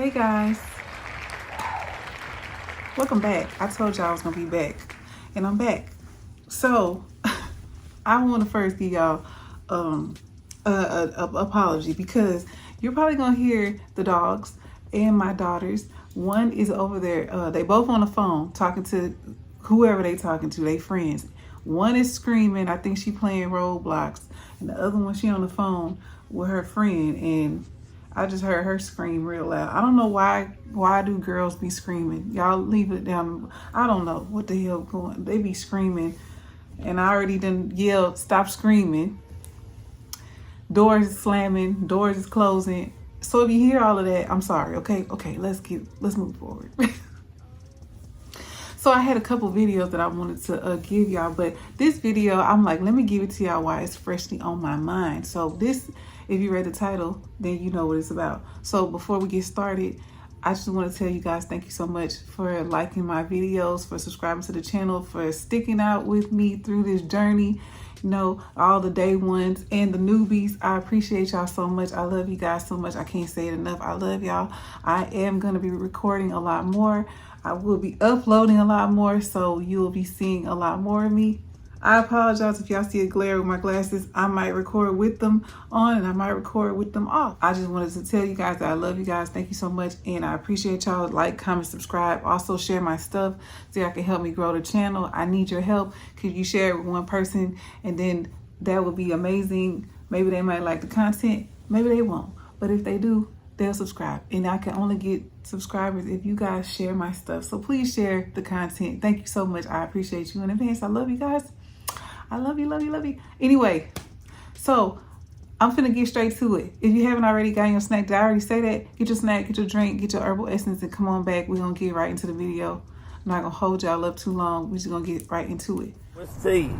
Hey guys, welcome back. I told y'all I was gonna be back, and I'm back. So I want to first give y'all a apology because you're probably gonna hear the dogs and my daughters. One is over there. They both on the phone talking to whoever they talking to. They friends. One is screaming. I think she playing Roblox, and the other one she on the phone with her friend and. I just heard her scream real loud. I don't know why do girls be screaming? Y'all leave it down. I don't know what the hell going. They be screaming. And I already done yelled, stop screaming. Doors is slamming, doors is closing. So if you hear all of that, I'm sorry, okay? Okay, let's move forward. So I had a couple videos that I wanted to give y'all, but this video, I'm like, let me give it to y'all while it's freshly on my mind. So this, if you read the title, then you know what it's about. So before we get started, I just want to tell you guys, thank you so much for liking my videos, for subscribing to the channel, for sticking out with me through this journey. You know, all the day ones and the newbies, I appreciate y'all so much. I love you guys so much. I can't say it enough. I love y'all. I am going to be recording a lot more. I will be uploading a lot more, so you'll be seeing a lot more of me. I apologize if y'all see a glare with my glasses. I might record with them on and I might record with them off. I just wanted to tell you guys that I love you guys. Thank you so much. And I appreciate y'all. Like, comment, subscribe. Also share my stuff so y'all can help me grow the channel. I need your help. Could you share it with one person? And then that would be amazing. Maybe they might like the content. Maybe they won't. But if they do, they'll subscribe. And I can only get subscribers if you guys share my stuff. So please share the content. Thank you so much. I appreciate you in advance. I love you guys. I love you, love you, love you. Anyway, so I'm finna get straight to it. If you haven't already gotten your snack, did I already say that? Get your snack, get your drink, get your herbal essence, and come on back. We're gonna get right into the video. I'm not gonna hold y'all up too long. We're just gonna get right into it. Let's see.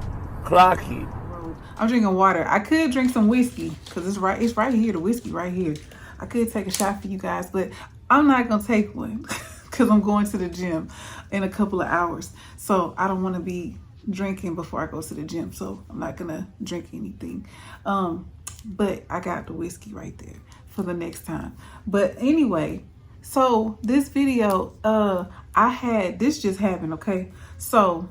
Clocky. I'm drinking water. I could drink some whiskey because it's right here, the whiskey right here. I could take a shot for you guys, but I'm not gonna take one because I'm going to the gym in a couple of hours. So I don't wanna be drinking before I go to the gym, so I'm not gonna drink anything. But I got the whiskey right there for the next time. But anyway, so this video, this just happened, okay? So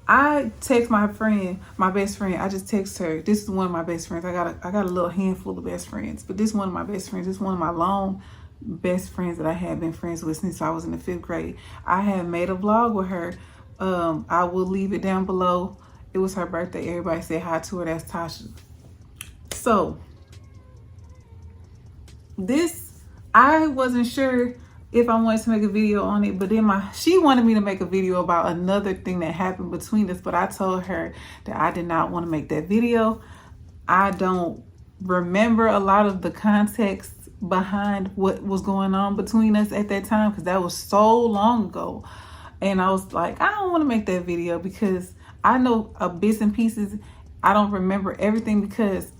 I text my friend, my best friend. I just text her. This is one of my best friends. I got a little handful of best friends, but this is one of my best friends. This is one of my long best friends that I had been friends with since I was in the 5th grade. I had made a vlog with her. I will leave it down below. It was her birthday. Everybody said hi to her. That's Tasha. So this, I wasn't sure if I wanted to make a video on it, but then she wanted me to make a video about another thing that happened between us, but I told her that I did not want to make that video. I don't remember a lot of the context behind what was going on between us at that time because that was so long ago. And I was like, I don't want to make that video because I know bits and pieces. I don't remember everything because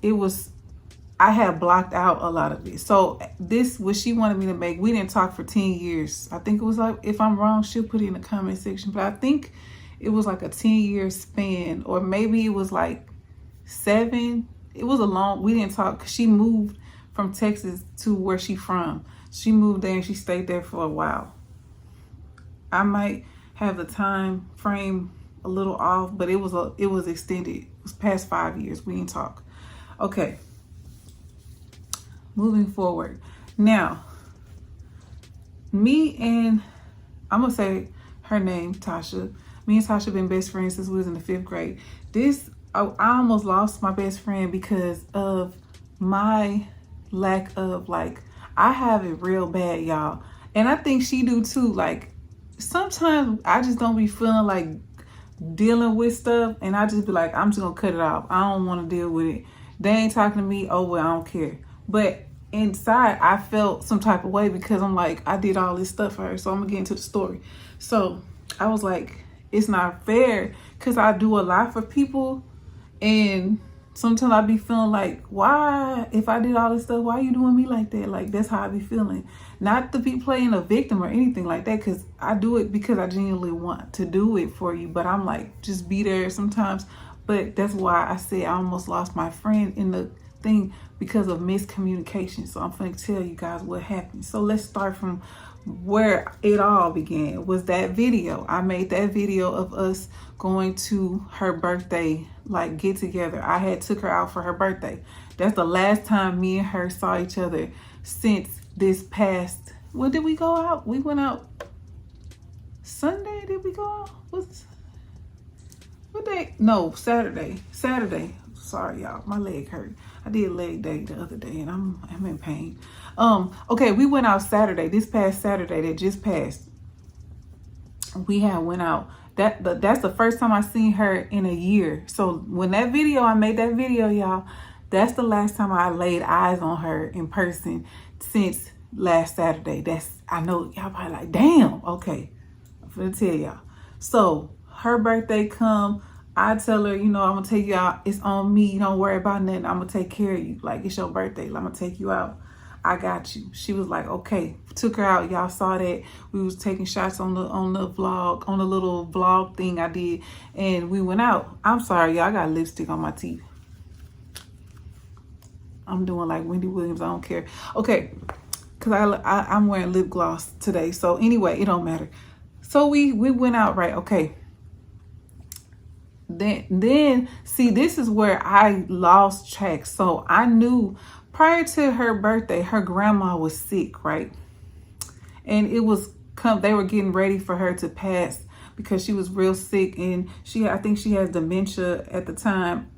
I had blocked out a lot of it. So this, what she wanted me to make, we didn't talk for 10 years. I think it was like, if I'm wrong, she'll put it in the comment section. But I think it was like a 10-year span, or maybe it was like 7. It was we didn't talk because she moved from Texas to where she from. She moved there and she stayed there for a while. I might have the time frame a little off, but it was extended. It was past 5 years. We didn't talk. Okay. Moving forward. Now, me and I'm gonna say her name, Tasha. Me and Tasha been best friends since we was in the 5th grade. I almost lost my best friend because of my lack of, like, I have it real bad, y'all. And I think she do too. Like, sometimes I just don't be feeling like dealing with stuff, and I just be like, I'm just gonna cut it off. I don't want to deal with it. They ain't talking to me. Oh well, I don't care. But inside, I felt some type of way because I'm like, I did all this stuff for her. So I'm gonna get into the story. So I was like, it's not fair because I do a lot for people, and sometimes I be feeling like, why, if I did all this stuff, why are you doing me like that? Like, that's how I be feeling. Not to be playing a victim or anything like that, because I do it because I genuinely want to do it for you. But I'm like, just be there sometimes. But that's why I said I almost lost my friend in the thing because of miscommunication. So I'm going to tell you guys what happened. So let's start from where it all began. Was that video. I made that video of us going to her birthday, like get together. I had took her out for her birthday. That's the last time me and her saw each other since this past, when did we go out? We went out Sunday. Did we go out? What day? No, Saturday. Sorry, y'all. My leg hurt. I did leg day the other day and I'm in pain. Okay, we went out Saturday. This past Saturday that just passed. We had went out. That's the first time I seen her in a year. So when that video, I made that video, y'all, that's the last time I laid eyes on her in person since last Saturday. I know y'all probably like, damn, okay. I'm gonna tell y'all. So her birthday come, I tell her, you know, I'm gonna take you out. It's on me. Don't worry about nothing. I'm gonna take care of you. Like, it's your birthday. I'm gonna take you out. I got you. She was like, okay. Took her out. Y'all saw that. We was taking shots on the vlog, on the little vlog thing I did, and we went out. I'm sorry, y'all. I got lipstick on my teeth. I'm doing like Wendy Williams. I don't care. Okay, because I'm wearing lip gloss today. So anyway, it don't matter. So we went out, right? Okay. Then see, this is where I lost track. So I knew prior to her birthday, her grandma was sick, right? And it was they were getting ready for her to pass because she was real sick, and I think she has dementia at the time.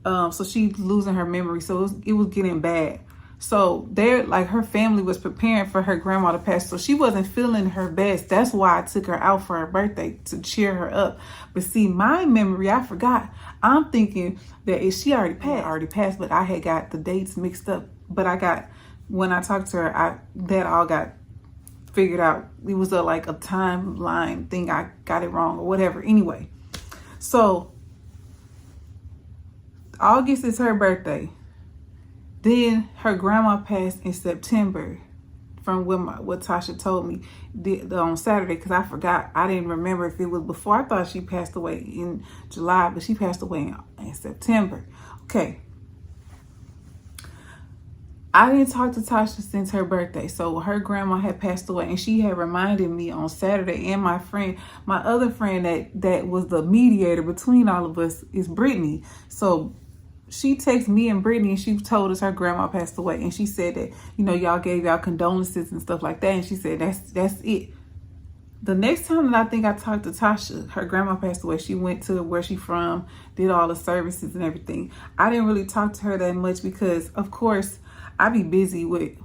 So she's losing her memory. So it was getting bad. So her family was preparing for her grandma to pass. So she wasn't feeling her best. That's why I took her out for her birthday to cheer her up. But see, my memory, I forgot. I'm thinking that if she already passed, but I had got the dates mixed up. But when I talked to her, that all got figured out. It was like a timeline thing. I got it wrong or whatever. Anyway, so August is her birthday. Then her grandma passed in September, from what Tasha told me on Saturday, because I forgot. I didn't remember if it was before. I thought she passed away in July, but she passed away in September. Okay. I didn't talk to Tasha since her birthday. So her grandma had passed away, and she had reminded me on Saturday, and my other friend that was the mediator between all of us is Brittany. So she texted me and Brittany, and she told us her grandma passed away, and she said that, you know, y'all gave y'all condolences and stuff like that, and she said that's it. The next time that I think I talked to Tasha, her grandma passed away. She went to where she from, did all the services and everything. I didn't really talk to her that much because, of course, I be busy with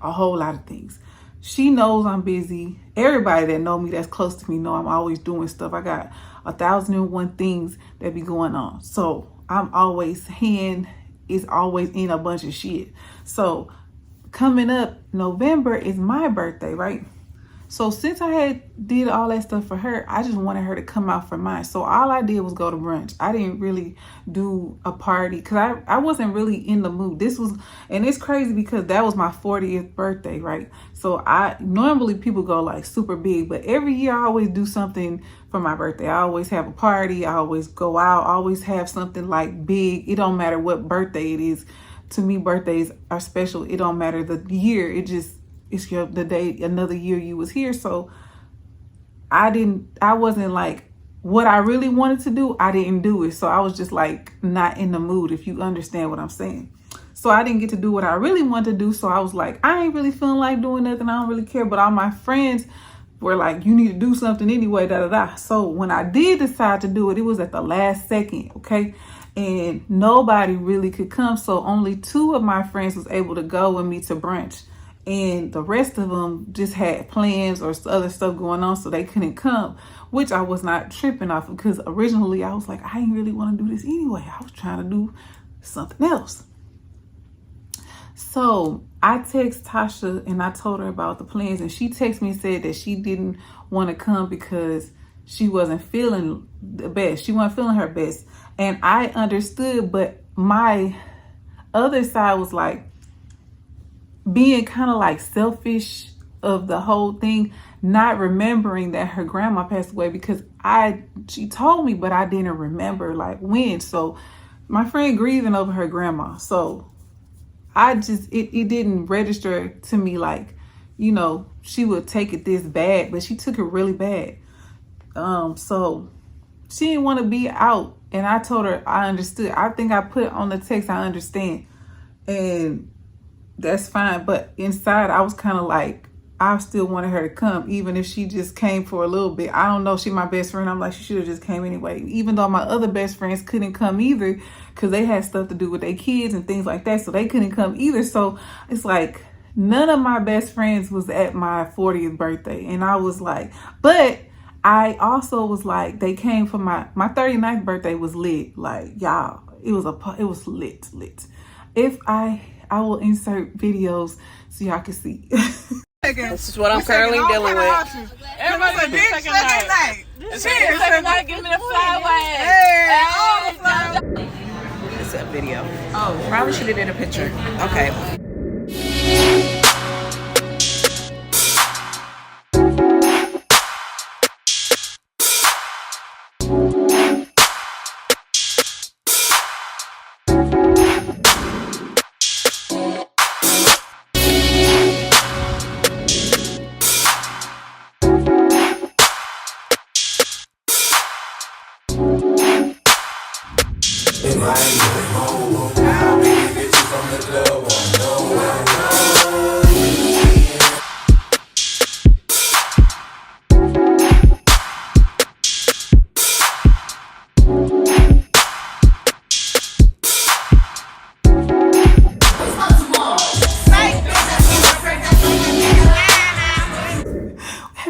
a whole lot of things. She knows I'm busy. Everybody that know me, that's close to me, know I'm always doing stuff. I got 1,001 things that be going on. So I'm always is always in a bunch of shit. So coming up November is my birthday, right? So since I did all that stuff for her, I just wanted her to come out for mine. So all I did was go to brunch. I didn't really do a party because I wasn't really in the mood. And it's crazy because that was my 40th birthday, right? So normally people go like super big, but every year I always do something for my birthday. I always have a party. I always go out. I always have something like big. It don't matter what birthday it is. To me, birthdays are special. It don't matter the year. It's the day, another year you was here. So I wasn't like what I really wanted to do. I didn't do it. So I was just like not in the mood, if you understand what I'm saying. So I didn't get to do what I really wanted to do. So I was like, I ain't really feeling like doing nothing. I don't really care. But all my friends were like, you need to do something anyway, da da da. So when I did decide to do it, it was at the last second. Okay. And nobody really could come. So only 2 of my friends was able to go with me to brunch. And the rest of them just had plans or other stuff going on, so they couldn't come, which I was not tripping off of, because originally I was like, I didn't really want to do this anyway. I was trying to do something else. So I text Tasha and I told her about the plans, and she texted me and said that she didn't want to come because she wasn't feeling the best. She wasn't feeling her best. And I understood, but my other side was like, being kind of like selfish of the whole thing, not remembering that her grandma passed away, because she told me, but I didn't remember like when. So my friend grieving over her grandma. So it didn't register to me like, you know, she would take it this bad, but she took it really bad. So she didn't want to be out, and I told her I understood. I think I put on the text, I understand, and that's fine. But inside, I was kind of like, I still wanted her to come, even if she just came for a little bit. I don't know. She my best friend. I'm like, she should have just came anyway. Even though my other best friends couldn't come either, because they had stuff to do with their kids and things like that, so they couldn't come either. So it's like none of my best friends was at my 40th birthday, and I was like, but I also was like, they came for my 39th birthday was lit. Like, y'all, it was lit. If I will insert videos so y'all can see. This is what I'm currently dealing with. Everybody's big second night. Cheers. Second night, give me the flyway. Hey, It's a video. Oh, probably should have did a picture. Okay.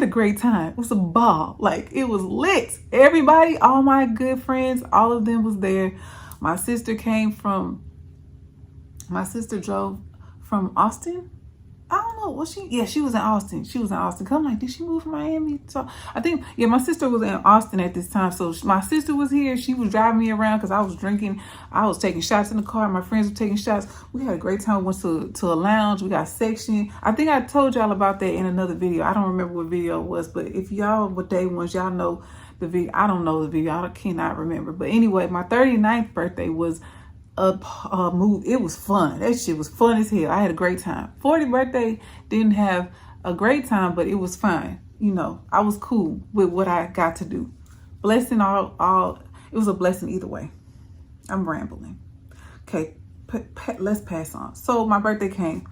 Great time. It was a ball. Like, it was lit. Everybody, all my good friends, all of them was there. My sister drove from Austin. I don't know. She was in Austin. Cause I'm like, did she move from Miami? So I think, my sister was in Austin at this time. So my sister was here. She was driving me around because I was drinking. I was taking shots in the car. My friends were taking shots. We had a great time. We went to a lounge. We got sectioned. I think I told y'all about that in another video. I don't remember what video it was, but if y'all were day ones, y'all know the video. I don't know the video. I cannot remember. But anyway, my 39th birthday was a move. It was fun. That shit was fun as hell. I had a great time. 40th birthday, didn't have a great time, but it was fine. You know, I was cool with what I got to do. Blessing all it was a blessing either way. I'm rambling. Okay, let's pass on. So my birthday came.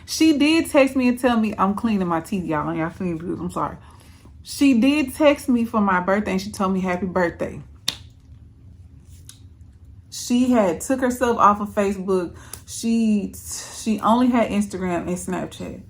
She did text me and tell me, I'm cleaning my teeth, y'all, and y'all feeling good. I'm sorry. She did text me for my birthday, and she told me happy birthday. She had took herself off of Facebook. She only had Instagram and Snapchat.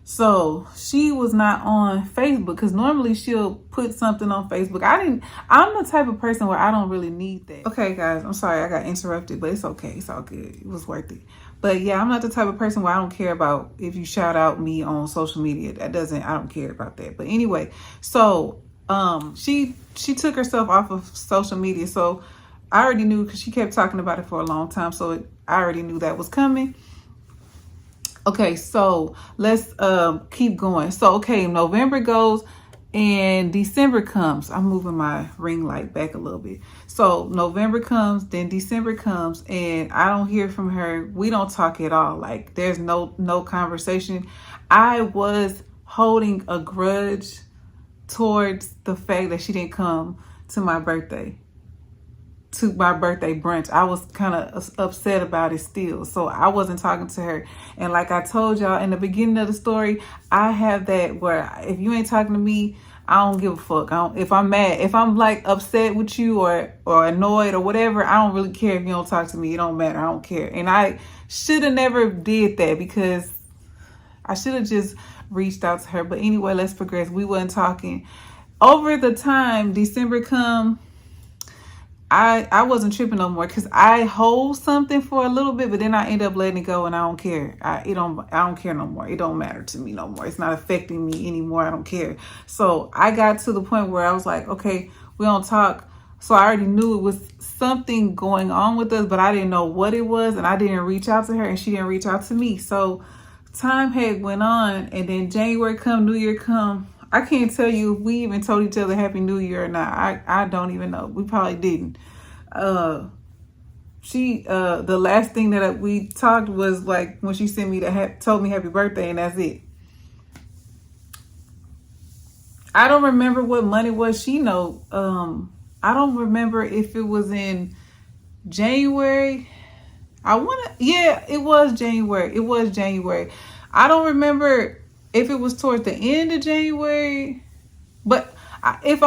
So she was not on Facebook, because normally she'll put something on Facebook. I'm the type of person where I don't really need that. Okay, guys, I'm sorry I got interrupted, but it's okay. It's all good. It was worth it. But yeah, I'm not the type of person where I don't care about if you shout out me on social media. I don't care about that. But anyway, so she took herself off of social media. So I already knew, because she kept talking about it for a long time. So I already knew that was coming. Okay, so let's keep going. So, okay, November goes and December comes. I'm moving my ring light back a little bit. So November comes, then December comes, and I don't hear from her. We don't talk at all. Like, there's no conversation. I was holding a grudge towards the fact that she didn't come to my birthday brunch. I was kind of upset about it still. So I wasn't talking to her. And like I told y'all in the beginning of the story, I have that where if you ain't talking to me, I don't give a fuck. If I'm mad, if I'm like upset with you or annoyed or whatever, I don't really care if you don't talk to me. It don't matter. I don't care. And I should have never did that, because I should have just reached out to her. But anyway, let's progress. We wasn't talking. Over the time December come, I wasn't tripping no more, because I hold something for a little bit, but then I end up letting it go, and I don't care. I don't care no more. It don't matter to me no more. It's not affecting me anymore. I don't care. So I got to the point where I was like, okay, we don't talk. So I already knew it was something going on with us, but I didn't know what it was, and I didn't reach out to her, and she didn't reach out to me. So time had went on, and then January come, New Year come. I can't tell you if we even told each other Happy New Year or not. I don't even know. We probably didn't. the last thing that we talked was like when she sent me told me happy birthday, and that's it. I don't remember what money was. She know. I don't remember if it was in January. Yeah, it was January. It was January. I don't remember if it was towards the end of January, but if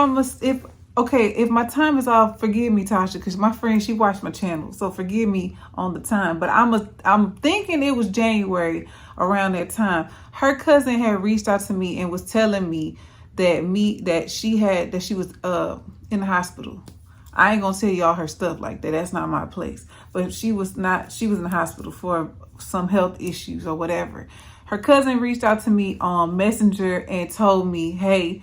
my time is off, forgive me, Tasha, because my friend, she watched my channel, so forgive me on the time. But I'm thinking it was January around that time. Her cousin had reached out to me and was telling me that she was in the hospital. I ain't gonna tell y'all her stuff like that. That's not my place. But she was in the hospital for some health issues or whatever. Her cousin reached out to me on Messenger and told me, hey,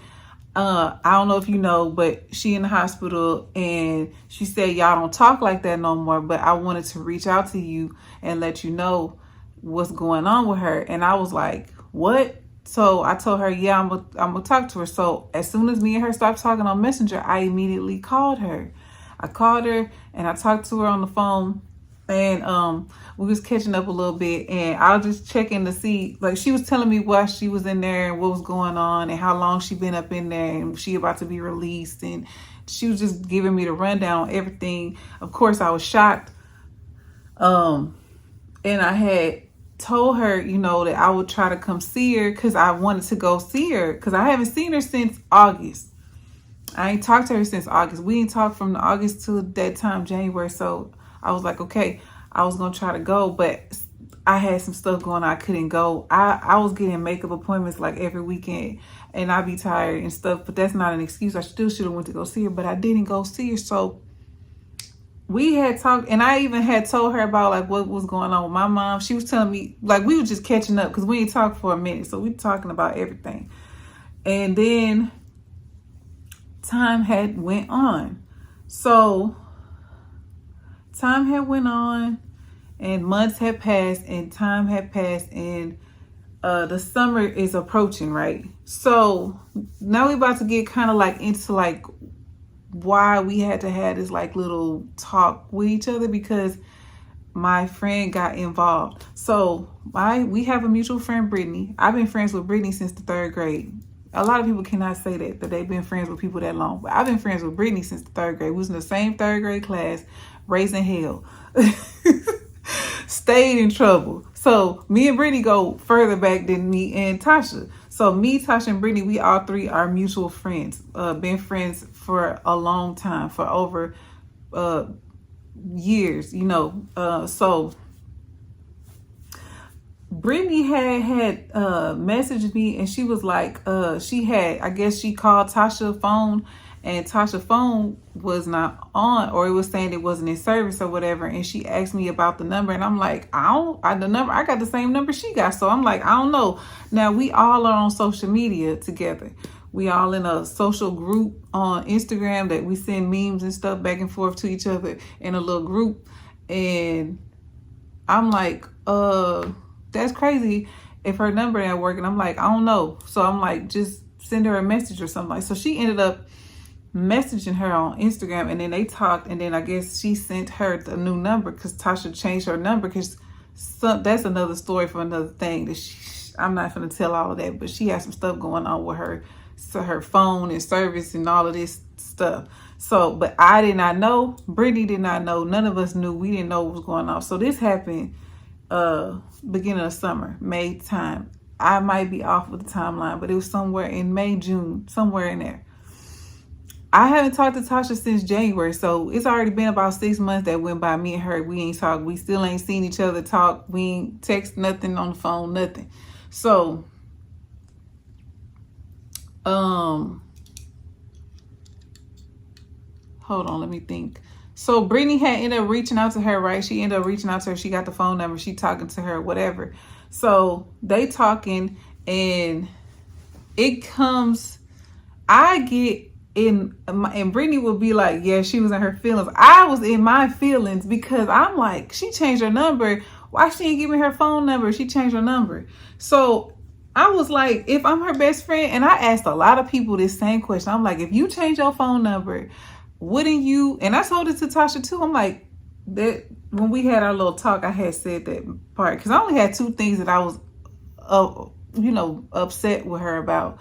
I don't know if you know, but she in the hospital, and she said y'all don't talk like that no more, but I wanted to reach out to you and let you know what's going on with her. And I was like, what? So I told her, yeah, I'm gonna talk to her. So as soon as me and her stopped talking on Messenger, I immediately called her. I called her and I talked to her on the phone, and we was catching up a little bit, and I was just checking to see, like, she was telling me why she was in there and what was going on and how long she been up in there and she about to be released, and she was just giving me the rundown on everything. Of course, I was shocked. And I had told her, that I would try to come see her because I wanted to go see her because I haven't seen her since August. I ain't talked to her since August. We ain't talked from August to that time, January. So I was like, okay, I was going to try to go, but I had some stuff going on. I couldn't go. I was getting makeup appointments like every weekend, and I'd be tired and stuff, but that's not an excuse. I still should have went to go see her, but I didn't go see her. So we had talked, and I even had told her about like what was going on with my mom. She was telling me, like, we were just catching up because we ain't talked for a minute. So we were talking about everything. And then time had went on. So time had went on, and months had passed, and time had passed, and the summer is approaching, right? So now we're about to get kind of like into like why we had to have this like little talk with each other, because my friend got involved. So we have a mutual friend, Brittany. I've been friends with Brittany since the 3rd grade. A lot of people cannot say that they've been friends with people that long, but I've been friends with Brittany since the 3rd grade. We was in the same 3rd grade class, raising hell. Stayed in trouble. So me and Brittany go further back than me and Tasha. So me, Tasha, and Brittany, we all three are mutual friends. Been friends for a long time, for over years, so Brittany had messaged me, and she was like, I guess she called Tasha's phone, and Tasha's phone was not on, or it was saying it wasn't in service or whatever. And she asked me about the number, and I'm like, I got the same number she got. So I'm like, I don't know. Now we all are on social media together. We all in a social group on Instagram that we send memes and stuff back and forth to each other in a little group. And I'm like, that's crazy if her number ain't working. I'm like, I don't know. So I'm like, just send her a message or something. Like, so she ended up messaging her on Instagram, and then they talked, and then I guess she sent her the new number because Tasha changed her number, because that's another story for another thing that I'm not going to tell all of that, but she had some stuff going on with her, so her phone and service and all of this stuff. So, but I did not know. Brittany did not know. None of us knew. We didn't know what was going on. So this happened beginning of summer, May time. I might be off with the timeline, but it was somewhere in May, June, somewhere in there. I haven't talked to Tasha since January, so it's already been about 6 months that went by. Me and her, we ain't talked. We still ain't seen each other talk. We ain't text nothing on the phone, nothing. So, hold on, let me think. So Brittany had ended up reaching out to her, right? She ended up reaching out to her. She got the phone number. She talking to her, whatever. So they talking, and it comes, I get in, and Brittany will be like, yeah, she was in her feelings. I was in my feelings because I'm like, she changed her number. Why she ain't give me her phone number? She changed her number. So I was like, if I'm her best friend, and I asked a lot of people this same question. I'm like, if you change your phone number, wouldn't you? And I told it to Tasha too. I'm like, that when we had our little talk, I had said that part because I only had two things that I was, upset with her about,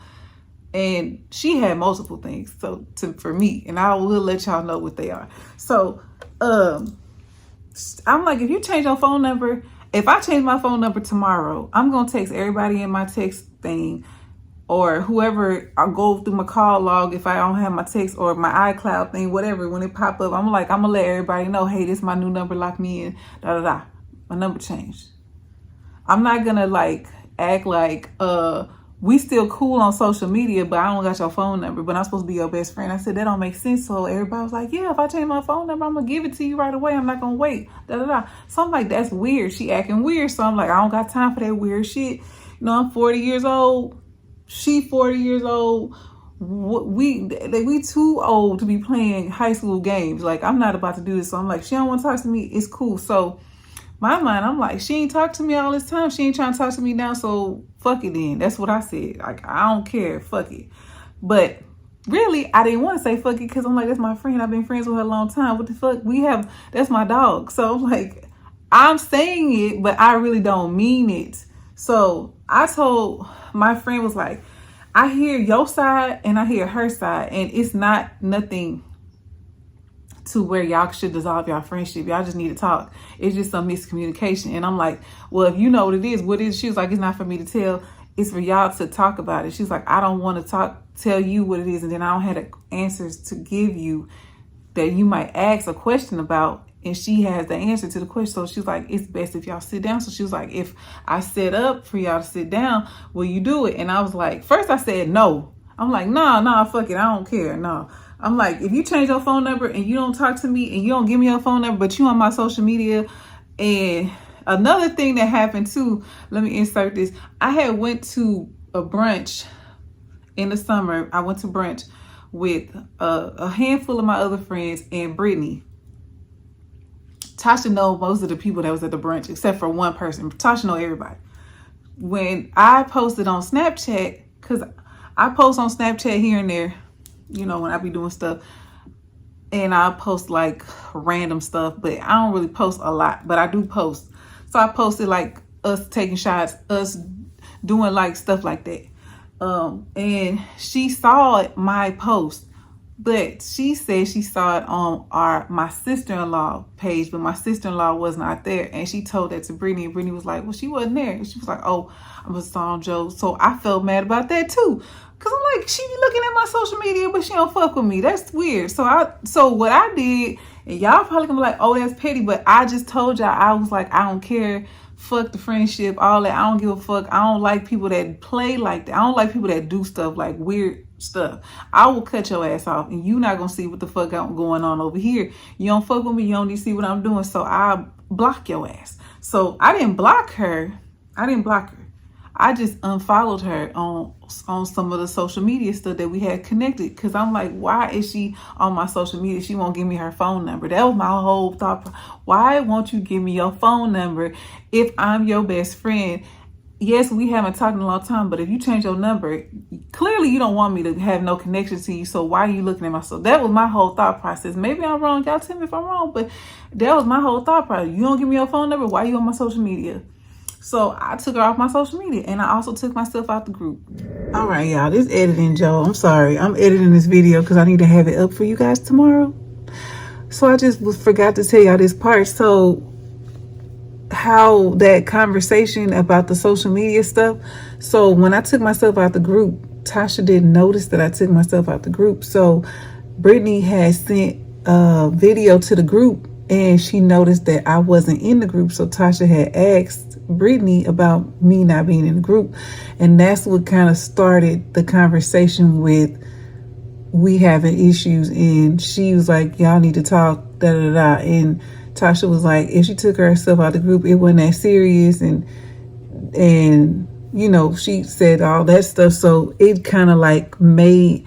and she had multiple things. So for me, and I will let y'all know what they are. So, I'm like, if you change your phone number, if I change my phone number tomorrow, I'm gonna text everybody in my text thing, or whoever. I'll go through my call log if I don't have my text or my iCloud thing, whatever. When it pop up, I'm gonna let everybody know, hey, this is my new number, lock me in, my number changed. I'm not gonna like act like we still cool on social media, but I don't got your phone number, but I'm supposed to be your best friend. I said, that don't make sense. So everybody was like, yeah, if I change my phone number, I'm gonna give it to you right away. I'm not gonna wait. So I'm like, that's weird. She acting weird. So I'm like, I don't got time for that weird shit. You know, I'm 40 years old. She 40 years old. We too old to be playing high school games. Like, I'm not about to do this. So I'm like, she don't want to talk to me. It's cool. So my mind, I'm like, she ain't talked to me all this time. She ain't trying to talk to me now, so fuck it then. That's what I said. Like, I don't care. Fuck it. But really, I didn't want to say fuck it because I'm like, that's my friend. I've been friends with her a long time. What the fuck? That's my dog. So I'm like, I'm saying it, but I really don't mean it. So I told my friend, was like, I hear your side and I hear her side, and it's not nothing to where y'all should dissolve y'all friendship. Y'all just need to talk. It's just some miscommunication. And I'm like, well, if you know what it is, what is it? She was like, it's not for me to tell. It's for y'all to talk about it. She's like, I don't want to tell you what it is, and then I don't have the answers to give you that you might ask a question about, and she has the answer to the question. So she's like, it's best if y'all sit down. So she was like, if I set up for y'all to sit down, will you do it? And I was like, first I said no. I'm like, nah, fuck it. I don't care. No. I'm like, if you change your phone number and you don't talk to me and you don't give me your phone number, but you on my social media. And another thing that happened too, let me insert this. I had went to a brunch in the summer. I went to brunch with a handful of my other friends and Brittany. Tasha knows most of the people that was at the brunch, except for one person. Tasha know everybody. When I posted on Snapchat, because I post on Snapchat here and there, you know, when I be doing stuff, and I post like random stuff, but I don't really post a lot, but I do post. So I posted like us taking shots, us doing like stuff like that. And she saw my post, but she said she saw it on my sister-in-law page, but my sister-in-law was not there. And she told that to Brittany, and Brittany was like, well, she wasn't there. And she was like, oh, I was on Joe. So I felt mad about that too. Cause I'm like, she be looking at my social media, but she don't fuck with me. That's weird. So what I did, and y'all probably gonna be like, oh, that's petty, but I just told y'all, I was like, I don't care. Fuck the friendship, all that. I don't give a fuck. I don't like people that play like that. I don't like people that do stuff like weird stuff. I will cut your ass off, and you not gonna see what the fuck going on over here. You don't fuck with me. You don't need to see what I'm doing. So I block your ass. So I didn't block her. I just unfollowed her on some of the social media stuff that we had connected. Cause I'm like, why is she on my social media? She won't give me her phone number. That was my whole thought. Why won't you give me your phone number if I'm your best friend? Yes, we haven't talked in a long time, but if you change your number, clearly you don't want me to have no connection to you. So why are you looking at my social? That was my whole thought process. Maybe I'm wrong. Y'all tell me if I'm wrong, but that was my whole thought process. You don't give me your phone number. Why are you on my social media? So I took her off my social media, and I also took myself out the group. All right, y'all, this editing, Joe. I'm sorry. I'm editing this video because I need to have it up for you guys tomorrow. So I just forgot to tell y'all this part. So how that conversation about the social media stuff. So when I took myself out the group, Tasha didn't notice that I took myself out the group. So Brittany had sent a video to the group, and she noticed that I wasn't in the group. So Tasha had asked Brittany about me not being in the group, and that's what kind of started the conversation with we having issues. And she was like, y'all need to talk, and Tasha was like, if she took herself out the group, it wasn't that serious, and you know, she said all that stuff. So it kind of like made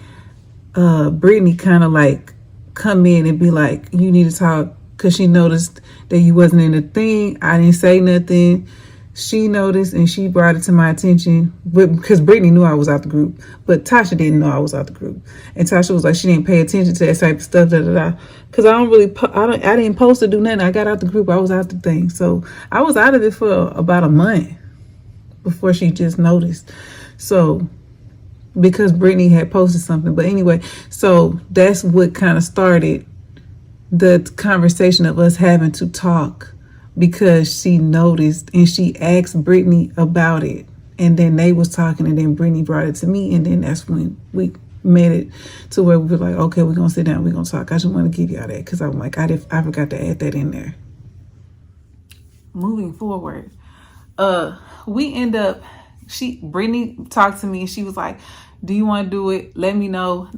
Brittany kind of like come in and be like, you need to talk, because she noticed that you wasn't in the thing. I didn't say nothing. she noticed and she brought it to my attention, because Brittany knew I was out the group, but Tasha didn't know I was out the group. And Tasha was like, she didn't pay attention to that type of stuff, because I didn't post to do nothing. I got out the group, I was out the thing. So I was out of it for about a month before she just noticed. So because Brittany had posted something. But anyway, so that's what kind of started the conversation of us having to talk, because she noticed and she asked Brittany about it, and then they was talking, and then Brittany brought it to me, and then that's when we made it to where we were like, okay, we're gonna sit down, we're gonna talk. I just want to give y'all that, because I'm like, I forgot to add that in there. Moving forward, we end up, Brittany talked to me and she was like, do you want to do it? Let me know.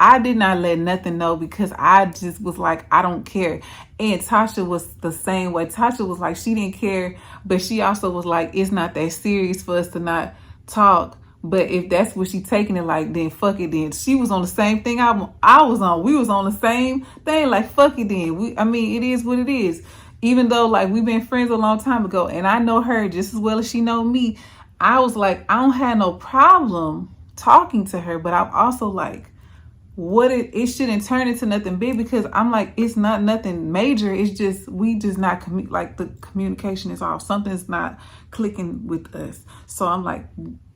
I did not let nothing know, because I just was like, I don't care. And Tasha was the same way. Tasha was like, she didn't care, but she also was like, it's not that serious for us to not talk. But if that's what she taking it like, then fuck it then. She was on the same thing I was on. We was on the same thing, like, fuck it then. It is what it is. Even though, like, we've been friends a long time ago, and I know her just as well as she know me, I was like, I don't have no problem talking to her, but I'm also like, it shouldn't turn into nothing big, because I'm like, it's not nothing major. It's just, we just not like, the communication is off. Something's not clicking with us. So I'm like,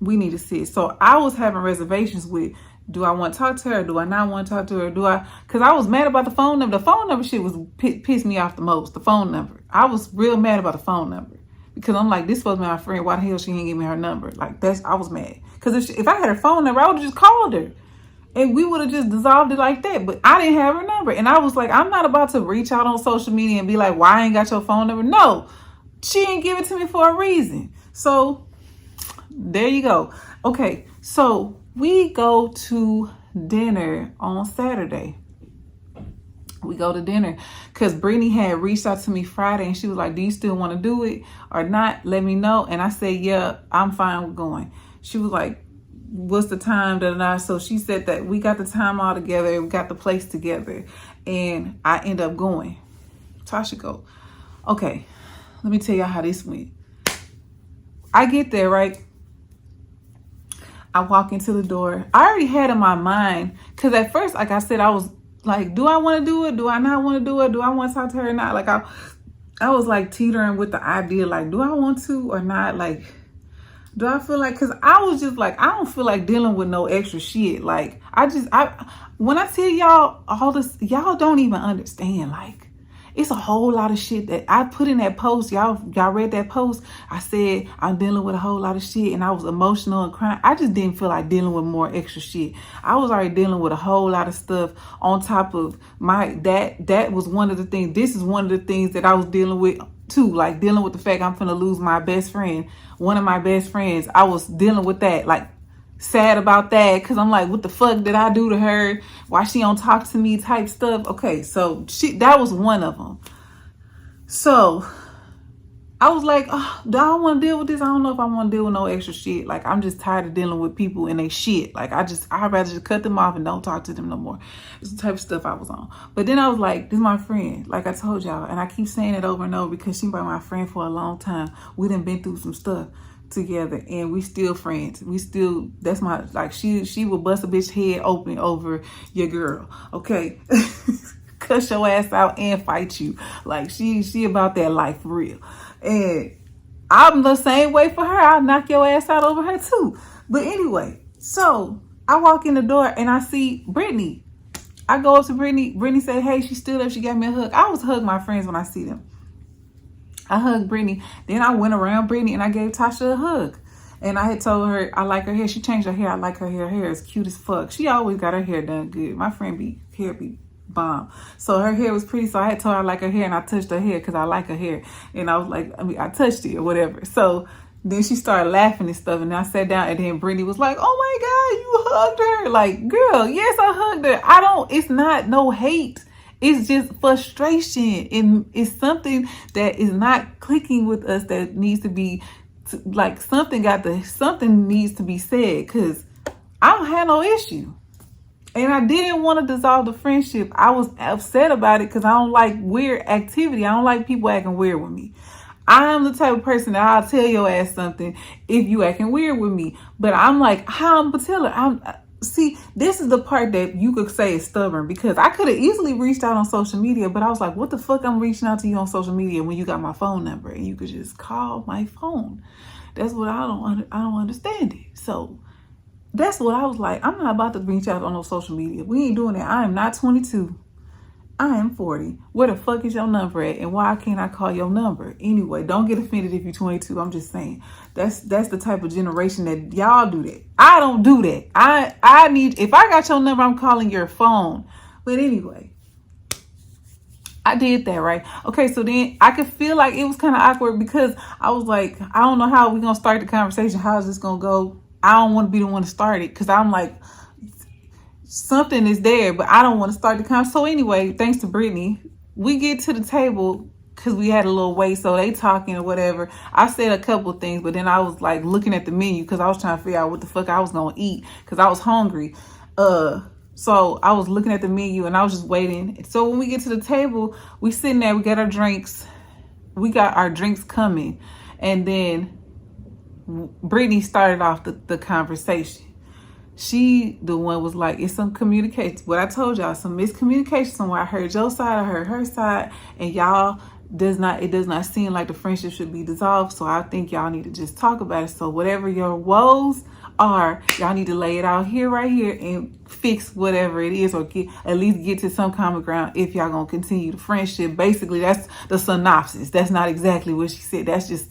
we need to sit. So I was having reservations with, do I want to talk to her? Do I not want to talk to her? Because I was mad about the phone number. The phone number shit was pissed me off the most. The phone number. I was real mad about the phone number, because I'm like, this supposed to be my friend. Why the hell she didn't give me her number? Like, I was mad. Because if I had her phone number, I would have just called her. And we would have just dissolved it like that. But I didn't have her number. And I was like, I'm not about to reach out on social media and be like, why I ain't got your phone number? No, she didn't give it to me for a reason. So there you go. Okay, so we go to dinner on Saturday. We go to dinner because Brittany had reached out to me Friday, and she was like, do you still want to do it or not? Let me know. And I said, yeah, I'm fine with going. She was like, what's the time? So she said that we got the time all together. We got the place together. And I end up going. Tasha go, okay, let me tell y'all how this went. I get there, right? I walk into the door. I already had in my mind, because at first, like I said, I was like, do I want to do it? Do I not want to do it? Do I want to talk to her or not? Like, I was like teetering with the idea, like, do I want to or not? Like, do I feel like, because I was just like, I don't feel like dealing with no extra shit. Like, when I tell y'all all this, y'all don't even understand. Like, it's a whole lot of shit that I put in that post. Y'all read that post. I said, I'm dealing with a whole lot of shit, and I was emotional and crying. I just didn't feel like dealing with more extra shit. I was already dealing with a whole lot of stuff on top of that was one of the things. This is one of the things that I was dealing with too, like dealing with the fact I'm finna lose my best friend, one of my best friends. I was dealing with that, like sad about that, because I'm like, what the fuck did I do to her? Why she don't talk to me type stuff. Okay, so that was one of them. So I was like, oh, do I want to deal with this? I don't know if I want to deal with no extra shit. Like, I'm just tired of dealing with people and they shit. Like, I'd rather just cut them off and don't talk to them no more. It's the type of stuff I was on. But then I was like, this is my friend. Like I told y'all, and I keep saying it over and over because she's been my friend for a long time. We done been through some stuff together, and we still friends. That's my, like, she will bust a bitch head open over your girl. Okay. Cuss your ass out and fight you. Like, she about that life for real. And I'm the same way for her. I'll knock your ass out over her too. But anyway, so I walk in the door and I see Brittany. I go up to Brittany. Brittany said, hey, she stood up. She gave me a hug. I always hug my friends when I see them. I hugged Brittany. Then I went around Brittany and I gave Tasha a hug. And I had told her I like her hair. She changed her hair. I like her hair. Her hair is cute as fuck. She always got her hair done good. My friend hair be bomb. So her hair was pretty. So I had told her I like her hair, and I touched her hair because I like her hair. And I was like, I touched it or whatever. So then she started laughing and stuff. And I sat down, and then Brittany was like, oh my God, you hugged her. Like, girl, yes, I hugged her. It's not no hate. It's just frustration. And it's something that is not clicking with us that needs to be, like, something needs to be said, because I don't have no issue. And I didn't want to dissolve the friendship. I was upset about it because I don't like weird activity. I don't like people acting weird with me. I'm the type of person that I'll tell your ass something if you acting weird with me. But I'm like, how I'm gonna tell her? See, this is the part that you could say is stubborn, because I could have easily reached out on social media, but I was like, what the fuck I'm reaching out to you on social media when you got my phone number and you could just call my phone? That's what I don't understand it. So that's what I was like. I'm not about to reach out on no social media. We ain't doing that. I am not 22. I am 40. Where the fuck is your number at? And why can't I call your number? Anyway, don't get offended if you're 22. I'm just saying. That's the type of generation that y'all do that. I don't do that. I need, if I got your number, I'm calling your phone. But anyway, I did that, right? Okay, so then I could feel like it was kind of awkward, because I was like, I don't know how we're going to start the conversation. How is this going to go? I don't want to be the one to start it, because I'm like, something is there, but I don't want to start the conversation. So anyway, thanks to Brittany, we get to the table because we had a little wait. So they talking or whatever. I said a couple of things, but then I was like looking at the menu because I was trying to figure out what the fuck I was going to eat, because I was hungry. So I was looking at the menu and I was just waiting. So when we get to the table, we sitting there, we got our drinks. We got our drinks coming. And then Brittany started off the conversation. She, the one, was like, it's some communication. What I told y'all, some miscommunication somewhere. I heard your side, I heard her side, and y'all it does not seem like the friendship should be dissolved. So I think y'all need to just talk about it. So whatever your woes are, y'all need to lay it out here, right here, and fix whatever it is, or at least get to some common ground if y'all gonna continue the friendship. Basically, that's the synopsis. That's not exactly what she said. That's just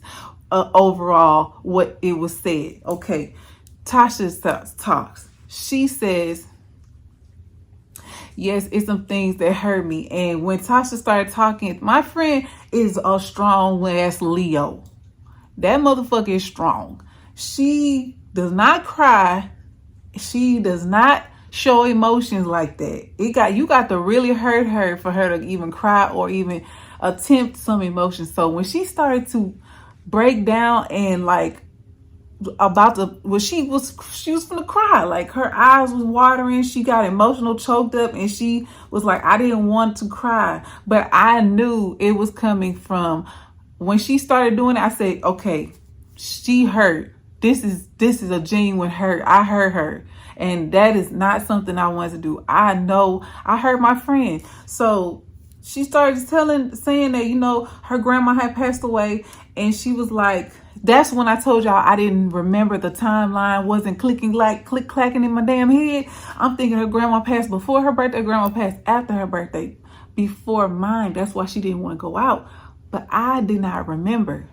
overall what it was said. Okay. Tasha talks. She says, yes, it's some things that hurt me. And when Tasha started talking, my friend is a strong ass Leo. That motherfucker is strong. She does not cry. She does not show emotions like that. You got to really hurt her for her to even cry or even attempt some emotion. So when she started to break down and like she was gonna cry, like her eyes was watering, she got emotional, choked up, and she was like, I didn't want to cry, but I knew it was coming from when she started doing it. I said, okay, she hurt. This is a genuine hurt. I hurt her, and that is not something I wanted to do. I know I hurt my friend. So she started saying that, her grandma had passed away, and she was like, that's when I told y'all I didn't remember the timeline, wasn't click-clacking in my damn head. I'm thinking her grandma passed before her birthday, grandma passed after her birthday, before mine. That's why she didn't want to go out. But I did not remember.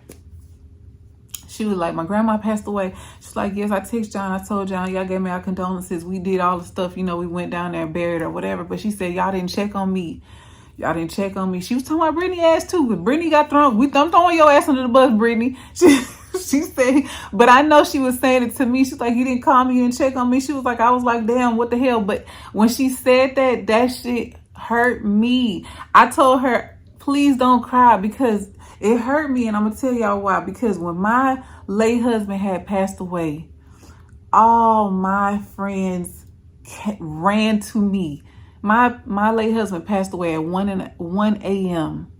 She was like, my grandma passed away. She's like, yes, I texted John. I told John, y'all gave me our condolences. We did all the stuff, we went down there and buried her, whatever. But she said, y'all didn't check on me. Y'all didn't check on me. She was talking about Brittany ass too, but Brittany got thrown. I'm throwing your ass under the bus, Brittany. She said, but I know she was saying it to me. She's like, you didn't call me, you didn't check on me. She was like, I was like, damn, what the hell? But when she said that shit hurt me. I told her, please don't cry, because it hurt me. And I'm going to tell y'all why. Because when my late husband had passed away, all my friends ran to me. My late husband passed away at 1 a.m.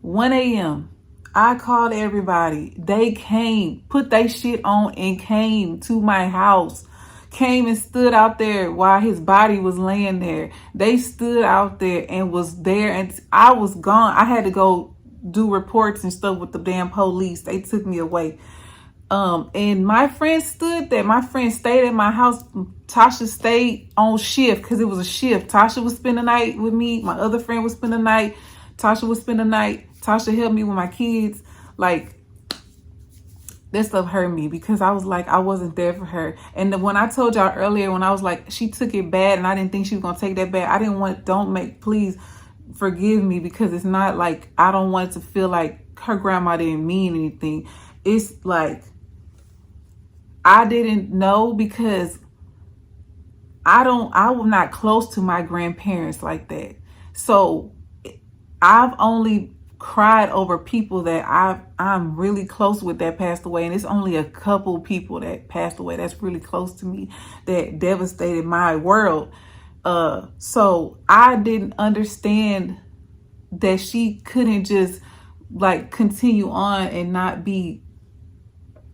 1 a.m. I called everybody. They came, put their shit on, and came to my house. Came and stood out there while his body was laying there. They stood out there and was there, and I was gone. I had to go do reports and stuff with the damn police. They took me away. And my friend stood there. My friend stayed at my house. Tasha stayed on shift because it was a shift. Tasha would spend the night with me. My other friend would spend the night. Tasha would spend the night. Tasha helped me with my kids. Like, that stuff hurt me because I was like, I wasn't there for her. And when I told y'all earlier, when I was like, she took it bad and I didn't think she was going to take that bad. I didn't want, please forgive me, because it's not like, I don't want it to feel like her grandma didn't mean anything. It's like, I didn't know, because I was not close to my grandparents like that. So I've only cried over people that I'm really close with that passed away. And it's only a couple people that passed away that's really close to me that devastated my world. So I didn't understand that she couldn't just like continue on and not be,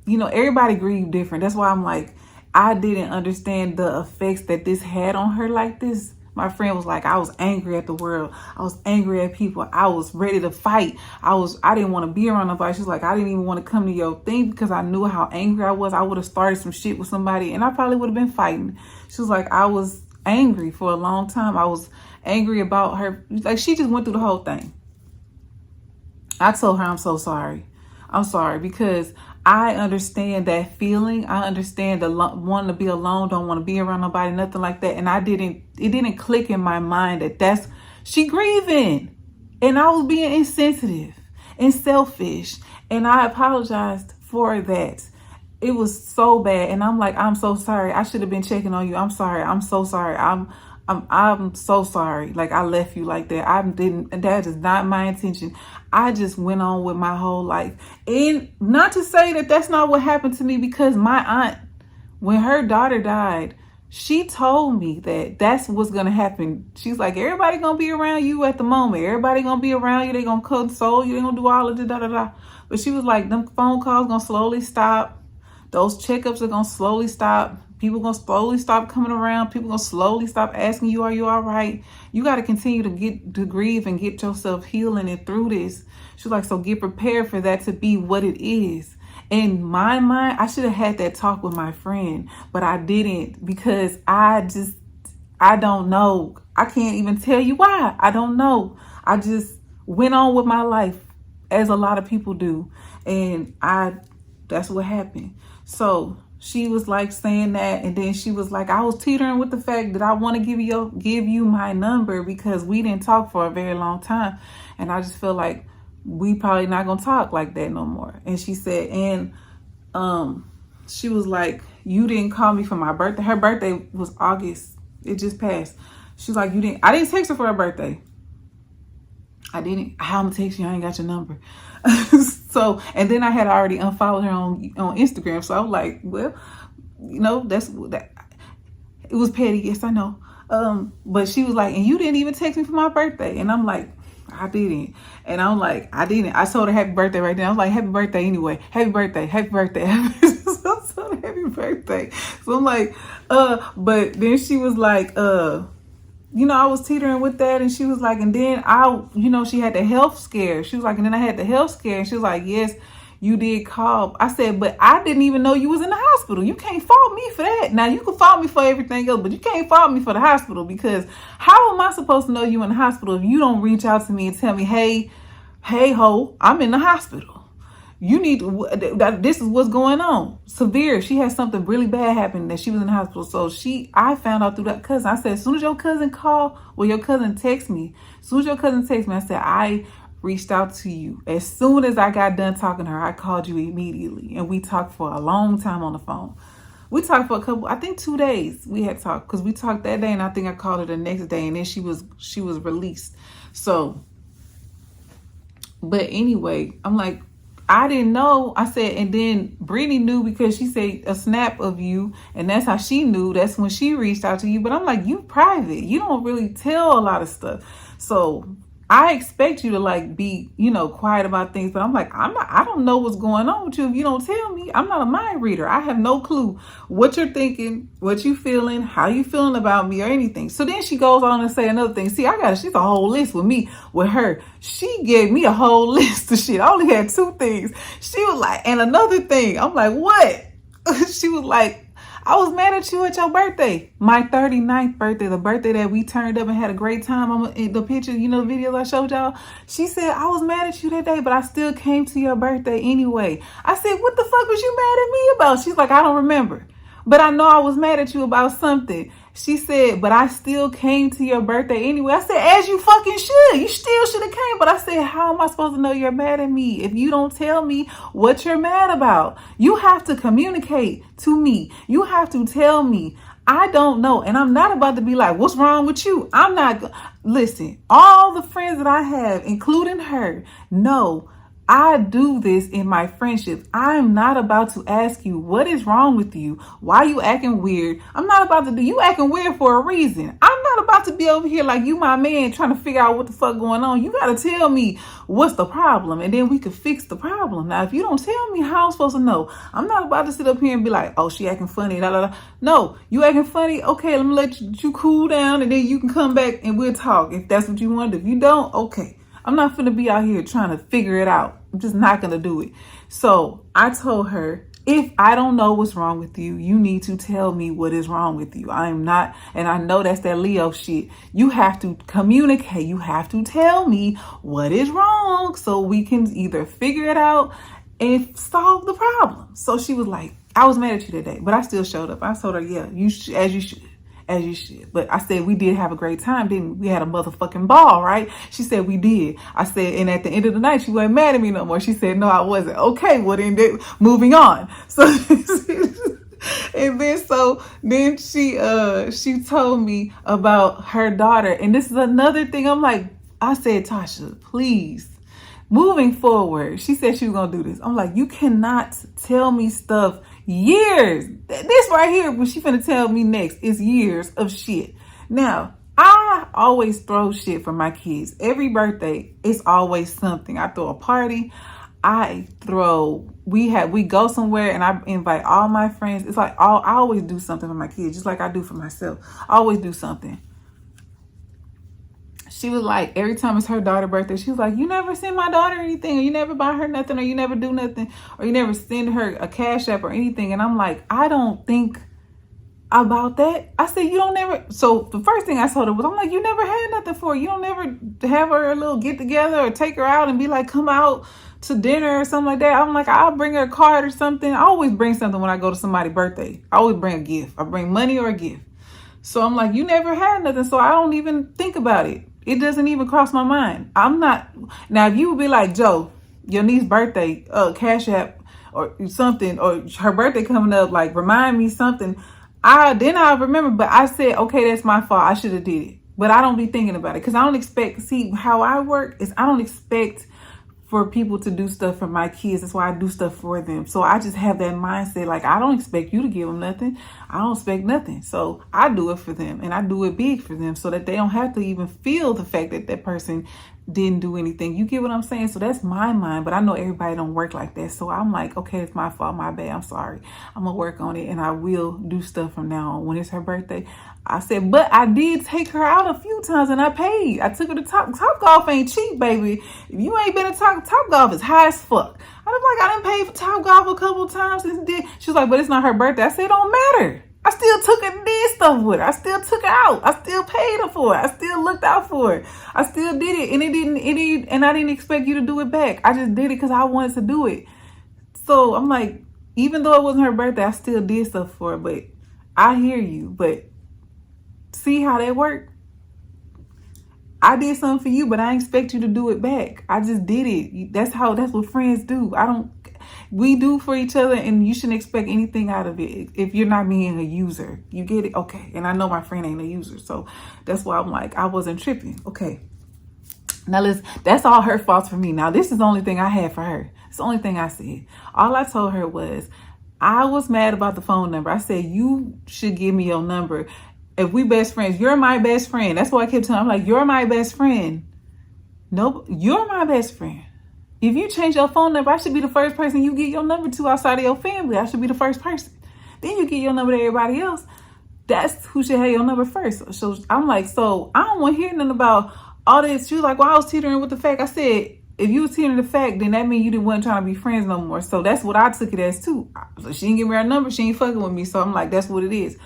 everybody grieve different. That's why I'm like, I didn't understand the effects that this had on her like this. My friend was like, I was angry at the world. I was angry at people. I was ready to fight. I didn't want to be around nobody. She's like, I didn't even want to come to your thing because I knew how angry I was. I would have started some shit with somebody and I probably would have been fighting. She was like, I was angry for a long time. I was angry about her. Like, she just went through the whole thing. I told her, I'm so sorry. I'm sorry because I understand that feeling. I understand the wanting to be alone, don't want to be around nobody, nothing like that. And it didn't click in my mind that she grieving. And I was being insensitive and selfish. And I apologized for that. It was so bad. And I'm like, I'm so sorry. I should have been checking on you. I'm sorry. I'm so sorry. I'm so sorry. Like, I left you like that. That is not my intention. I just went on with my whole life. And not to say that that's not what happened to me, because my aunt, when her daughter died, she told me that that's what's going to happen. She's like, everybody going to be around you at the moment. Everybody going to be around you. They going to console you. They going to do all of the da-da-da. But she was like, them phone calls going to slowly stop. Those checkups are going to slowly stop. People going to slowly stop coming around. People going to slowly stop asking you, are you all right? You got to continue to grieve and get yourself healing and through this. She's like, so get prepared for that to be what it is. In my mind, I should have had that talk with my friend, but I didn't, because I don't know. I can't even tell you why. I don't know. I just went on with my life as a lot of people do. And that's what happened. So she was like saying that, and then she was like, I was teetering with the fact that I want to give you my number because we didn't talk for a very long time, and I just feel like we probably not gonna talk like that no more. And she said, and she was like, you didn't call me for my birthday. Her birthday was August. It just passed. She's like, I didn't text her for her birthday. I didn't. How I'm gonna text you? I ain't got your number. So, and then I had already unfollowed her on Instagram. So I was like, well, that. It was petty. Yes, I know. But she was like, and you didn't even text me for my birthday. And I'm like, I didn't. And I'm like, I didn't. I told her happy birthday right now. I was like, happy birthday anyway. Happy birthday. Happy birthday. So I told her happy birthday. So I'm like, but then she was like, I was teetering with that, and she was like, and then she had the health scare. She was like, and then I had the health scare, and she was like, yes, you did call. I said, but I didn't even know you was in the hospital. You can't fault me for that. Now, you can fault me for everything else, but you can't fault me for the hospital, because how am I supposed to know you in the hospital if you don't reach out to me and tell me, hey, ho, I'm in the hospital. You need to, this is what's going on. Severe. She had something really bad happen that she was in the hospital. So I found out through that cousin. I said, as soon as your cousin your cousin texted me, I said, I reached out to you. As soon as I got done talking to her, I called you immediately. And we talked for a long time on the phone. We talked for 2 days we had talked, because we talked that day, and I think I called her the next day, and then she was released. So, but anyway, I'm like, I didn't know. I said, and then Brittany knew because she said a snap of you, and that's how she knew. That's when she reached out to you. But I'm like, you private. You don't really tell a lot of stuff. So I expect you to like be, quiet about things. But I'm like, I don't know what's going on with you if you don't tell me. I'm not a mind reader. I have no clue what you're thinking, what you feeling, how you feeling about me or anything. So then she goes on and say another thing. See, she's a whole list with her. She gave me a whole list of shit. I only had 2 things. She was like, and another thing. I'm like, what? She was like, I was mad at you at your birthday. My 39th birthday, the birthday that we turned up and had a great time. The picture, the videos I showed y'all. She said, I was mad at you that day, but I still came to your birthday anyway. I said, what the fuck was you mad at me about? She's like, I don't remember. But I know I was mad at you about something. She said, but I still came to your birthday anyway. I said, as you fucking should. You still should have came. But I said, how am I supposed to know you're mad at me if you don't tell me what you're mad about? You have to communicate to me. You have to tell me. I don't know. And I'm not about to be like, what's wrong with you? I'm not. Listen, all the friends that I have, including her, know I do this in my friendships. I'm not about to ask you, what is wrong with you? Why are you acting weird? I'm not about to do, you acting weird for a reason. I'm not about to be over here like you my man trying to figure out what the fuck going on. You got to tell me what's the problem, and then we can fix the problem. Now, if you don't tell me, how I'm supposed to know? I'm not about to sit up here and be like, oh, she acting funny. Da, da, da. No, you acting funny? Okay, let me let you cool down, and then you can come back and we'll talk if that's what you want. If you don't, okay. I'm not finna be out here trying to figure it out. I'm just not gonna do it. So I told her, if I don't know what's wrong with you, you need to tell me what is wrong with you. I am not, and I know that's that Leo shit. You have to communicate. You have to tell me what is wrong so we can either figure it out and solve the problem. So she was like, I was mad at you today, but I still showed up. I told her, yeah, you should, as you should. As you should. But I said, we did have a great time, didn't we? We had a motherfucking ball, right? She said, we did. I said, and at the end of the night, she wasn't mad at me no more. She said, no, I wasn't. Okay, well then, moving on. So, and then she told me about her daughter. And this is another thing. I'm like, I said, Tasha, please. Moving forward, she said she was going to do this. I'm like, you cannot tell me stuff years. This right here, what she finna tell me next is years of shit. Now, I always throw shit for my kids. Every birthday, it's always something. I throw a party. We go somewhere and I invite all my friends. It's like, I always do something for my kids, just like I do for myself. I always do something. She was like, every time it's her daughter's birthday, she was like, you never send my daughter anything, or you never buy her nothing, or you never do nothing, or you never send her a cash app or anything. And I'm like, I don't think about that. I said, you don't never. So the first thing I told her was, I'm like, you never had nothing for her. You don't never have her a little get together or take her out and be like, come out to dinner or something like that. I'm like, I'll bring her a card or something. I always bring something when I go to somebody's birthday. I always bring a gift. I bring money or a gift. So I'm like, you never had nothing, so I don't even think about it. It doesn't even cross my mind. I'm not. Now, if you would be like, Joe, your niece's birthday, cash app or something, or her birthday coming up, like remind me something, then I remember. But I said, okay, that's my fault. I should have did it. But I don't be thinking about it because I don't expect. See, how I work is I don't expect for people to do stuff for my kids. That's why I do stuff for them. So I just have that mindset. Like, I don't expect you to give them nothing. I don't expect nothing. So I do it for them, and I do it big for them so that they don't have to even feel the fact that that person didn't do anything. You get what I'm saying? So that's my mind, but I know everybody don't work like that. So I'm like, okay, it's my fault, my bad. I'm sorry. I'm gonna work on it, and I will do stuff from now on. When it's her birthday, I said, but I did take her out a few times and I paid. I took her to Top Golf. Ain't cheap, baby. If you ain't been to Top Golf, is high as fuck. I was like, I done paid for Top Golf a couple of times. She was like, but it's not her birthday. I said, it don't matter. I still took her and did stuff with her. I still took her out. I still paid her for it. I still looked out for her. I still did it. And I didn't expect you to do it back. I just did it because I wanted to do it. So I'm like, even though it wasn't her birthday, I still did stuff for her. But I hear you. But see how that worked? I did something for you, but I expect you to do it back. I just did it. That's what friends do. We do for each other, and you shouldn't expect anything out of it if you're not being a user. You get it? Okay. And I know my friend ain't a user, so that's why I'm like, I wasn't tripping. Okay. Now that's all her faults for me. Now this is the only thing I had for her. It's the only thing I said. All I told her was, I was mad about the phone number. I said, you should give me your number. If we best friends, you're my best friend. That's what I kept telling her. I'm like, you're my best friend. Nope, you're my best friend. If you change your phone number, I should be the first person you get your number to outside of your family. I should be the first person. Then you get your number to everybody else. That's who should have your number first. So I'm like, so I don't want to hear nothing about all this. She was like, well, I was teetering with the fact. I said, if you was teetering the fact, then that means you didn't want trying to be friends no more. So that's what I took it as too. So she didn't give me her number. She ain't fucking with me. So I'm like, that's what it is.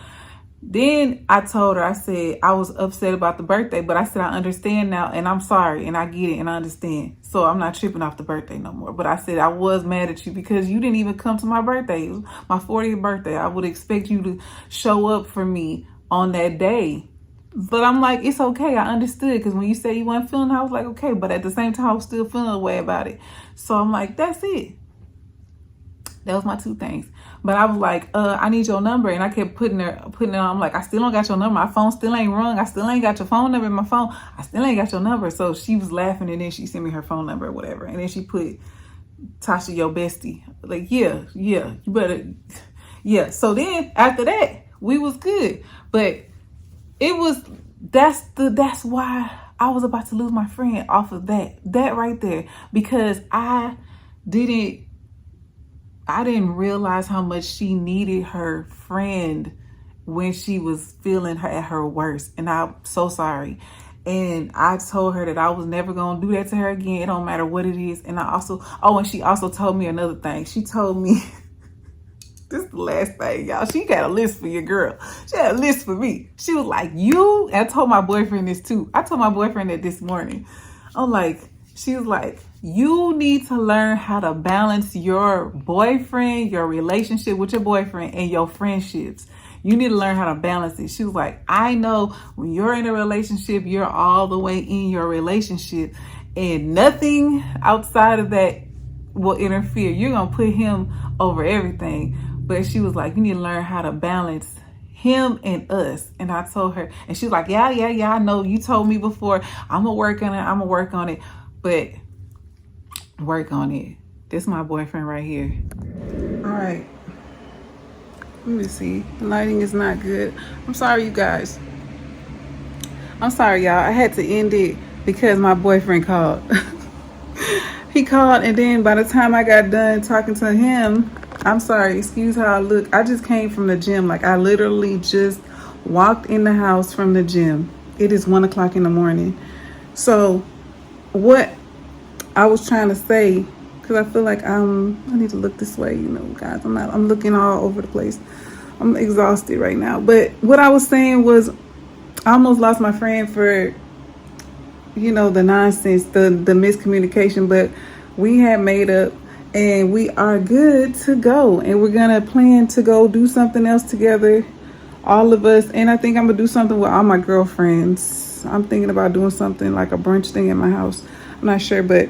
Then I told her, I said, I was upset about the birthday, but I said, I understand now, and I'm sorry, and I get it, and I understand. So I'm not tripping off the birthday no more. But I said, I was mad at you because you didn't even come to my birthday. It was my 40th birthday. I would expect you to show up for me on that day. But I'm like, it's okay. I understood, because when you said you weren't feeling it, I was like, okay. But at the same time, I was still feeling a way about it. So I'm like, that's it. That was my two things. But I was like, I need your number. And I kept putting it on. I'm like, I still don't got your number. My phone still ain't rung. I still ain't got your phone number in my phone. I still ain't got your number. So she was laughing, and then she sent me her phone number or whatever. And then she put, Tasha, your bestie. Like, yeah, you better. Yeah. So then after that, we was good. But it was that's why I was about to lose my friend off of that right there, because I didn't realize how much she needed her friend when she was feeling her at her worst. And I'm so sorry. And I told her that I was never going to do that to her again. It don't matter what it is. And and she also told me another thing. She told me, this is the last thing, y'all. She got a list for your girl. She had a list for me. She was like, and I told my boyfriend this too. I told my boyfriend that this morning. She was like, you need to learn how to balance your boyfriend, your relationship with your boyfriend, and your friendships. You need to learn how to balance it. She was like, I know when you're in a relationship, you're all the way in your relationship, and nothing outside of that will interfere. You're going to put him over everything. But she was like, you need to learn how to balance him and us. And I told her, and she was like, yeah, I know you told me before. I'm going to work on it. But work on it. This is my boyfriend right here. All right. Let me see. The lighting is not good. I'm sorry, you guys. I'm sorry, y'all. I had to end it because my boyfriend called. He called, and then by the time I got done talking to him, I'm sorry, excuse how I look. I just came from the gym. Like, I literally just walked in the house from the gym. It is 1 o'clock in the morning. So what I was trying to say, because I feel like I need to look this way, guys. I'm looking all over the place. I'm exhausted right now. But what I was saying was, I almost lost my friend for, the nonsense, the miscommunication, but we had made up and we are good to go. And we're going to plan to go do something else together, all of us. And I think I'm going to do something with all my girlfriends. I'm thinking about doing something like a brunch thing at my house. I'm not sure, but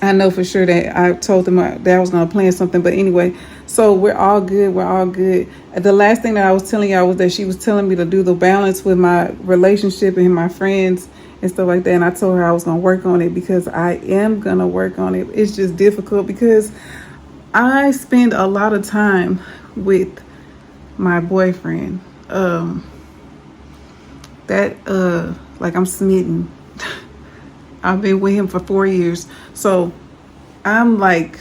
I know for sure that I told them that I was going to plan something. But anyway, so we're all good. We're all good. The last thing that I was telling y'all was that she was telling me to do the balance with my relationship and my friends and stuff like that. And I told her I was going to work on it, because I am going to work on it. It's just difficult because I spend a lot of time with my boyfriend. Like, I'm smitten. I've been with him for 4 years. So I'm trying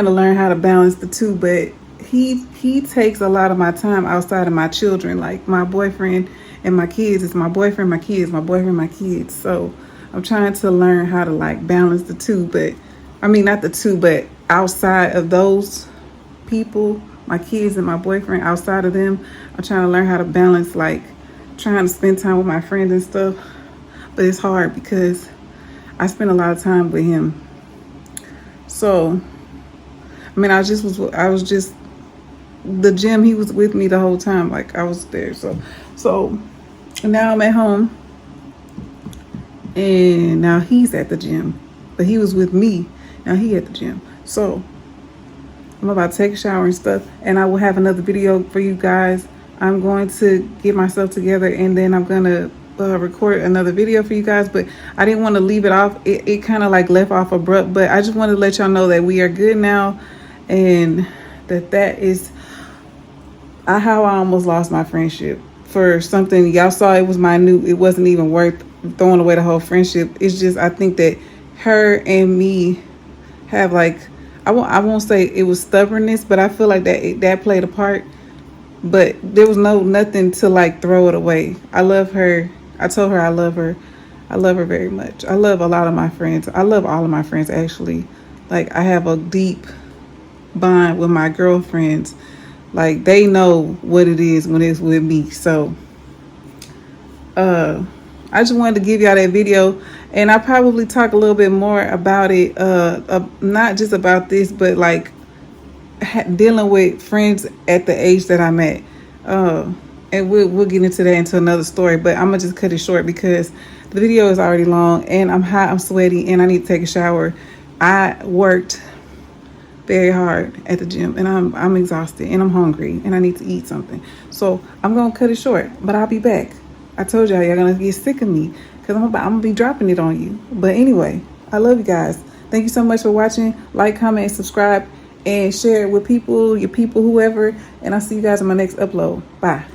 to learn how to balance the two, but he takes a lot of my time outside of my children. Like, my boyfriend and my kids is my boyfriend, my kids, my boyfriend, my kids. So I'm trying to learn how to balance the two, but I mean, not the two, but outside of those people, my kids and my boyfriend, outside of them, I'm trying to learn how to balance, trying to spend time with my friends and stuff. But it's hard because I spend a lot of time with him. So, I mean, I was just the gym. He was with me the whole time. I was there. So now I'm at home, and now he's at the gym, but he was with me. Now he at the gym. So I'm about to take a shower and stuff, and I will have another video for you guys. I'm going to get myself together, and then I'm going to record another video for you guys. But I didn't want to leave it off. It kind of left off abrupt, but I just wanted to let y'all know that we are good now, and that is how I almost lost my friendship for something y'all saw. It was minute. It wasn't even worth throwing away the whole friendship. It's just, I think that her and me have I won't say it was stubbornness, but I feel like that played a part. But there was nothing to throw it away. I love her. I told her I love her. I love her very much. I love a lot of my friends. I love all of my friends, actually. I have a deep bond with my girlfriends. They know what it is when it's with me. So I just wanted to give y'all that video, and I probably talk a little bit more about it, not just about this, but dealing with friends at the age that I'm at, and we'll get into that into another story. But I'm gonna just cut it short because the video is already long, and I'm hot, I'm sweaty, and I need to take a shower. I worked very hard at the gym, and I'm exhausted, and I'm hungry, and I need to eat something. So I'm gonna cut it short, but I'll be back. I told y'all gonna get sick of me because I'm gonna be dropping it on you. But anyway, I love you guys. Thank you so much for watching. Like, comment, and subscribe. and share it with people, your people, whoever. And I'll see you guys in my next upload. Bye.